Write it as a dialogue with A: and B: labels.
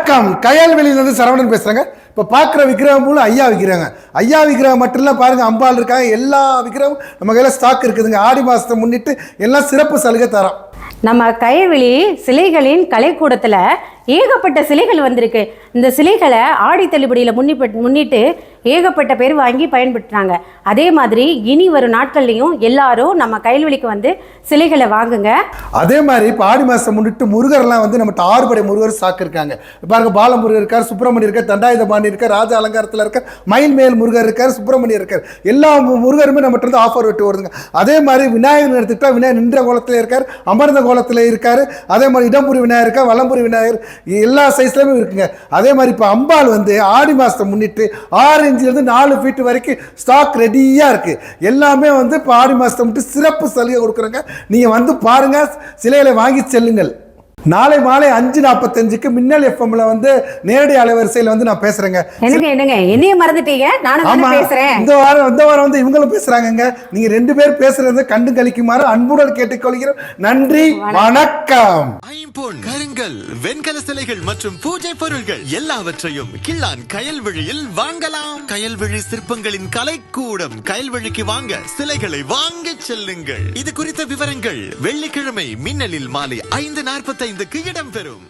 A: வணக்கம். கயல்வெளியிலிருந்து சரவணன் பேசுறேங்க. இப்போ பார்க்குற விக்கிரகம் மூலம் ஐயா விற்கிறாங்க. ஐயா விக்கிரகம் மட்டும் இல்லை, பாருங்க அம்பாள் இருக்காங்க. எல்லா விக்கிரகமும் நம்ம கையில் ஸ்டாக் இருக்குதுங்க. ஆடி மாதத்தை முன்னிட்டு எல்லாம் சிறப்பு சலுகை தரோம்.
B: நம்ம கயல்வெளி சிலைகளின் கலைக்கூடத்தில் ஏகப்பட்ட சிலைகள் வந்திருக்கு. இந்த சிலைகளை ஆடி தள்ளுபடியில் முன்னிட்டு ஏகப்பட்ட பேர் வாங்கி பயன்படுத்துகிறாங்க. அதே மாதிரி இனி வரும் நாட்கள்லையும் எல்லாரும் நம்ம கயல்வெளிக்கு வந்து சிலைகளை வாங்குங்க.
A: அதே மாதிரி இப்போ ஆடி மாதம் முன்னிட்டு முருகர்லாம் வந்து நம்மகிட்ட 6 படை முருகர் ஸ்டாக் இருக்காங்க. பாருங்க, பாலமுருகர் இருக்கார், சுப்பிரமணியர் இருக்கார், தண்டாயுதபாணி இருக்கார், ராஜ அலங்காரத்தில் இருக்கார், மயில்மேல் முருகர் இருக்கார், சுப்பிரமணியர் இருக்கார். எல்லா முருகருமே நம்மகிட்ட வந்து ஆஃபர் விட்டு வருதுங்க. அதே மாதிரி விநாயகர் எடுத்துக்கிட்டா விநாயகர் நின்ற கோலத்தில் இருக்கார், அமர்ந்த கோலத்தில் இருக்கார். அதே மாதிரி இடம்புரி விநாயகர் இருக்கார், வலம்புரி விநாயகர், எல்லா சைஸ்லையுமே இருக்குங்க. அதே மாதிரி இப்போ அம்பாள் வந்து ஆடி மாதத்தை முன்னிட்டு 6 இன்ச்சிலிருந்து 4 ஃபீட் வரைக்கும் ஸ்டாக் ரெடியாக இருக்குது. எல்லாமே வந்து இப்போ ஆடி மாதத்தை முன்னிட்டு சிறப்பு சலுகை கொடுக்குறோங்க. நீங்கள் வந்து பாருங்கள், சிலைகளை வாங்கி செல்லுங்கள். நாளை மாலை 5:45க்கு மின்னல் எஃப்எம்ல வந்து நேரடி அலைவரிசையில் வந்து நான் பேசுறேங்க.
B: என்னங்க என்னைய மறந்துட்டீங்க? நானும் பேசுறேன்.
A: இந்த வாரம் வந்து இவங்களும் பேசுறாங்கங்க. நீங்க 2 பேர் பேசுறதை கண்டு கழிக்குமாறு அன்புடன் கேட்டுக்கொள்கிறோம். நன்றி, வணக்கம்.
C: ஐம்பொன், கருங்கல், வெண்கல சிலைகள் மற்றும் பூஜை பொருள்கள் எல்லாவற்றையும் கிள்ளான் கயல்வெளியில் வாங்கலாம். கயல்வெளி சிற்பங்களின் கலைக்கூடம். கயல்வெளிக்கு வாங்க, சிலைகளை வாங்கி செல்லுங்கள். இது குறித்த விவரங்கள் வெள்ளிக்கிழமை மின்னலில் மாலை 5:45க்கு இடம்பெறும்.